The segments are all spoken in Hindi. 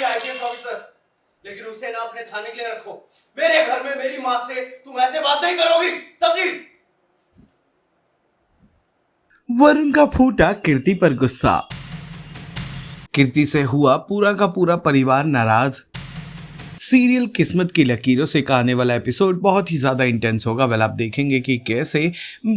बड़ी आईपीएस ऑफिसर, लेकिन उसे ना अपने थाने के लिए रखो। मेरे घर में मेरी माँ से तुम ऐसे बात नहीं करोगी, समझी? वरुण का फूटा कीर्ति पर गुस्सा। कीर्ति से हुआ पूरा का पूरा परिवार नाराज। सीरियल किस्मत की लकीरों से का आने वाला एपिसोड बहुत ही ज्यादा इंटेंस होगा। वेल, आप देखेंगे कि कैसे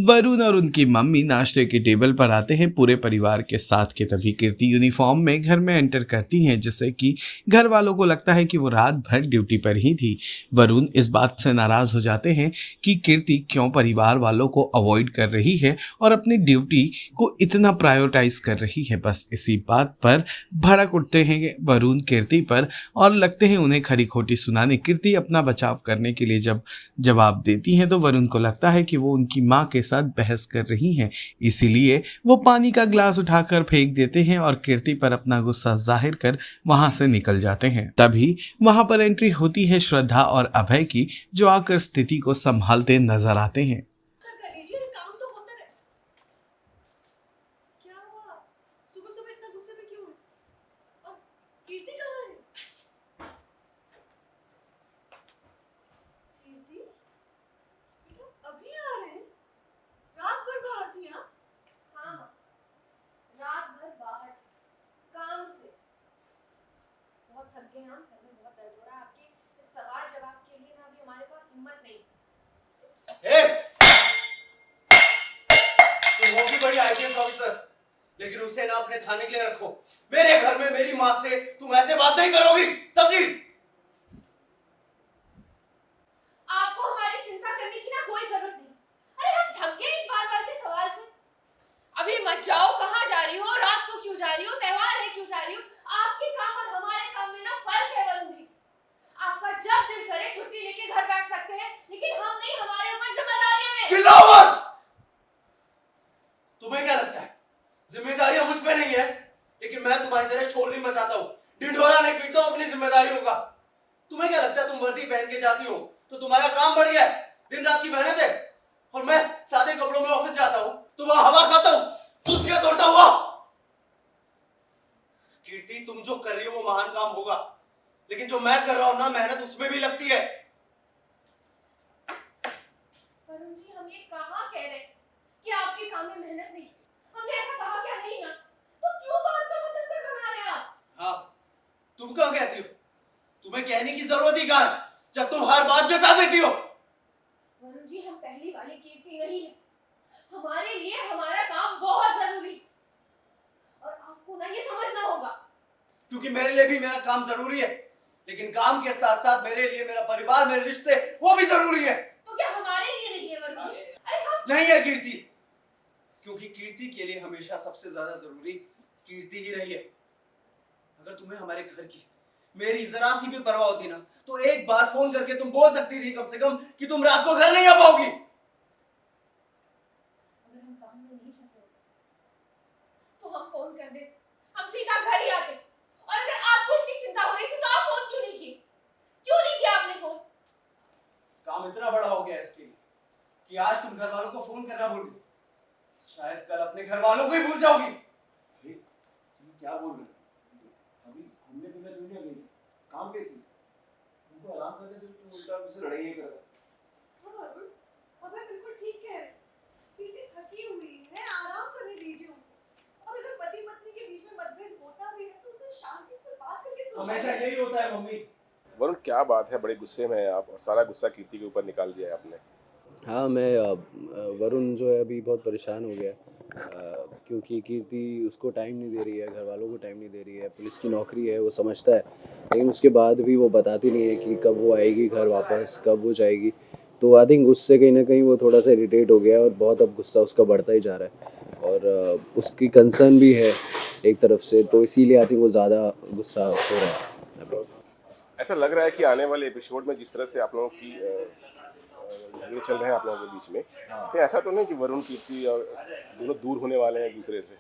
वरुण और उनकी मम्मी नाश्ते के टेबल पर आते हैं पूरे परिवार के साथ के। तभी कीर्ति यूनिफॉर्म में घर में एंटर करती हैं, जिससे कि घर वालों को लगता है कि वो रात भर ड्यूटी पर ही थी। वरुण इस बात से नाराज हो जाते हैं कि कीर्ति क्यों परिवार वालों को अवॉइड कर रही है और अपनी ड्यूटी को इतना प्रायोरिटाइज कर रही है। बस इसी बात पर भड़क उठते हैं वरुण कीर्ति पर और लगते हैं उन्हें खरी खोटी सुनाने। कीर्ति अपना बचाव करने के लिए जब जवाब देती हैं तो वरुण को लगता है कि वो उनकी माँ के साथ बहस कर रही हैं, इसीलिए वो पानी का ग्लास उठाकर फेंक देते हैं और कीर्ति पर अपना गुस्सा जाहिर कर वहां से निकल जाते हैं। तभी वहां पर एंट्री होती है श्रद्धा और अभय की, जो आकर स्थिति को संभालते नजर आते हैं। काम तो होता रहे। क्या हुआ? सुबह-सुबह इतना गुस्से में क्यों है? और कीर्ति कहाँ है? कीर्ति? बेटा अभी आ रहे हैं? रात भर बाहर थी आप? हाँ हाँ, रात भर बाहर काम से बहुत थक गए हम। सर में बहुत दर्द हो रहा है। आपके इस सवाल जवाब के लिए ना अभी हमारे पास हिम्मत नहीं। तुम होगी बड़ी आईपीएस ऑफिसर, लेकिन उसे ना अपने थाने के लिए रखो। मेरे घर में मेरी माँ से तुम ऐसे बात नहीं करोगी, समझी? आपको हमारी चिंता करने की ना कोई जरूरत नहीं। अरे हम थक गए इस बार के सवाल से। अभी मत जाओ, कहाँ जा रही हो? रात को क्यों जा रही हो? त्योहार है क्यों जा रही हो? आपके काम और हमारे काम में ना फर्क है वरुण जी। आपका जब दिल करे छुट्टी लेके घर बैठ सकते हैं, लेकिन हम नहीं, हमारे ऊपर जिम्मेदारियां हैं। चिल्लाओ मत! तुम्हें क्या लगता है जिम्मेदारियां मुझ पे नहीं है? लेकिन मैं तुम्हारी तरह शोर नहीं मचाता हूँ, ढिंढोरा नहीं पीटता हूँ अपनी जिम्मेदारियों का। तुम्हें क्या लगता है तुम वर्दी पहन के जाती हो तो तुम्हारा काम बढ़ गया है? दिन रात की मेहनत है। और मैं सादे कपड़ों में ऑफिस जाता हूँ तो वहां हवा खाता हूँ, कुर्सियां तोड़ता हुआ। कीर्ति, तुम जो कर रही हो वो महान काम होगा, लेकिन जो मैं कर रहा हूं ना, मेहनत उसमें भी लगती है। वरुण जी, हम ये कहाँ कह रहे हैं कि आपके काम में मेहनत नहीं? हमने ऐसा कहा क्या नहीं ना? तो क्यों बात का बतंगड़ बना रहे हैं आप? हाँ, तुम क्यों कहती हो? तुम्हें कहने की जरूरत ही कहाँ है जब तुम हर बात जता देती हो? वरुण जी, हम पहली वाली कीर्ति नहीं है। हमारे लिए हमारा काम बहुत जरूरी है और आपको ना ये समझना होगा। क्योंकि मेरे लिए भी मेरा काम जरूरी है, लेकिन काम के साथ साथ मेरे लिए मेरा परिवार, मेरे रिश्ते, वो भी जरूरी है। तो क्या हमारे लिए नहीं है वरुण जी? अरे हम नहीं है कीर्ति, क्योंकि कीर्ति के लिए हमेशा सबसे ज्यादा जरूरी कीर्ति ही रही है। अगर तुम्हें हमारे घर की मेरी जरा सी भी परवाह होती ना, तो एक बार फोन करके तुम बोल सकती थी कम से कम कि तुम रात को घर नहीं आ पाओगी। अगर हम काम में नहीं फंसे होते तो हम फोन कर देते, हम सीधा घर ही आते। और अगर आपको इतनी चिंता हो रही थी तो आप फोन क्यों नहीं किए? क्यों नहीं किया आपने फोन? काम इतना बड़ा हो गया इसके लिए कि आज तुम घर वालों को फोन करना भूल गई। शायद कल अपने घर वालों को ही भूल जाओगी। तुम क्या बोल रहे हो? अभी घूमने फिरने क्यों नहीं गई? काम पे थी। तुमको आराम करने दो, तुम उल्टा मुझसे लड़ाई ही कर रहे हो। हाँ वरुण, अभय बिल्कुल ठीक कह रहे हैं। कीर्ति थकी हुई है, आराम करने दीजिए उनको। और अगर पति पत्नी के बीच में मतभेद होता भी है तो उसे शांति से बात करके हमेशा सुलझाइए। यही होता है मम्मी। वरुण, क्या बात है, बड़े गुस्से में हैं आप और सारा गुस्सा कीर्ति के ऊपर निकाल दिया है आपने। हाँ, वरुण जो है अभी बहुत परेशान हो गया है, क्योंकि कीर्ति उसको टाइम नहीं दे रही है, घर वालों को टाइम नहीं दे रही है। पुलिस की नौकरी है, वो समझता है, लेकिन उसके बाद भी वो बताती नहीं है कि कब वो आएगी घर वापस, कब वो जाएगी। तो आई थिंक उससे कहीं ना कहीं वो थोड़ा सा इरिटेट हो गया है और बहुत अब गुस्सा उसका बढ़ता ही जा रहा है। और उसकी कंसर्न भी है एक तरफ से, तो इसीलिए आई थिंक वो ज़्यादा गुस्सा हो रहा है अभी। ऐसा लग रहा है कि आने वाले एपिसोड में जिस तरह से आप लोगों की झगड़े चल रहे हैं आप लोगों के बीच में, तो ऐसा तो नहीं कि वरुण कीर्ति और दोनों दूर होने वाले हैं एक दूसरे से?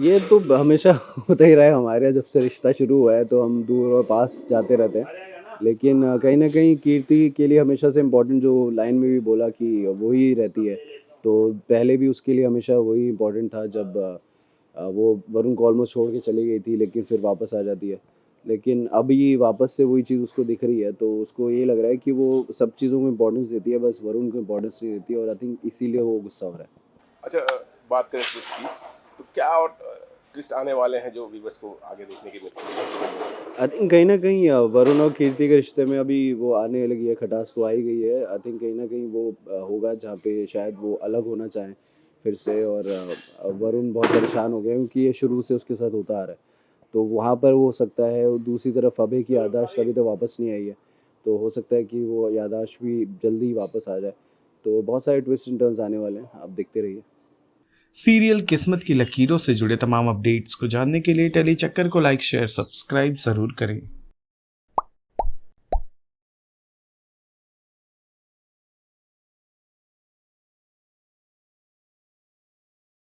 ये तो हमेशा होता ही रहा है हमारे यहाँ, जब से रिश्ता शुरू हुआ है तो हम दूर और पास जाते रहते हैं। लेकिन कहीं ना कहीं कीर्ति के लिए हमेशा से इम्पोर्टेंट, जो लाइन में भी बोला कि वो ही रहती है, तो पहले भी उसके लिए हमेशा वही इम्पोर्टेंट था। जब वो वरुण को ऑलमोस्ट छोड़ के चली गई थी, लेकिन फिर वापस आ जाती है। लेकिन अभी वापस से वही चीज़ उसको दिख रही है, तो उसको ये लग रहा है कि वो सब चीज़ों को इम्पोर्टेंस देती है, बस वरुण को इम्पोर्टेंस नहीं देती है, और आई थिंक इसीलिए वो गुस्सा हो रहा है। अच्छा, बात करें ट्विस्ट की, तो क्या और ट्विस्ट आने वाले हैं जो व्यूवर्स को आगे देखने के मिलते आई थिंक कहीं ना कहीं वरुण और कीर्ति के रिश्ते में अभी वो आने लगी है, खटास तो आई गई है। आई थिंक कहीं ना कहीं वो होगा जहाँ पे शायद वो अलग होना चाहें फिर से, और वरुण बहुत परेशान हो गया क्योंकि ये शुरू से उसके साथ होता आ रहा है, तो वहाँ पर वो हो सकता है। और दूसरी तरफ अभय की याददाश्त अभी तक वापस नहीं आई है, तो हो सकता है कि वो याददाश्त भी जल्दी वापस आ जाए। तो बहुत सारे ट्विस्ट एंड टर्न्स आने वाले हैं, आप देखते रहिए। सीरियल किस्मत की लकीरों से जुड़े तमाम अपडेट्स को जानने के लिए टेली चक्कर को लाइक शेयर सब्सक्राइब जरूर करें।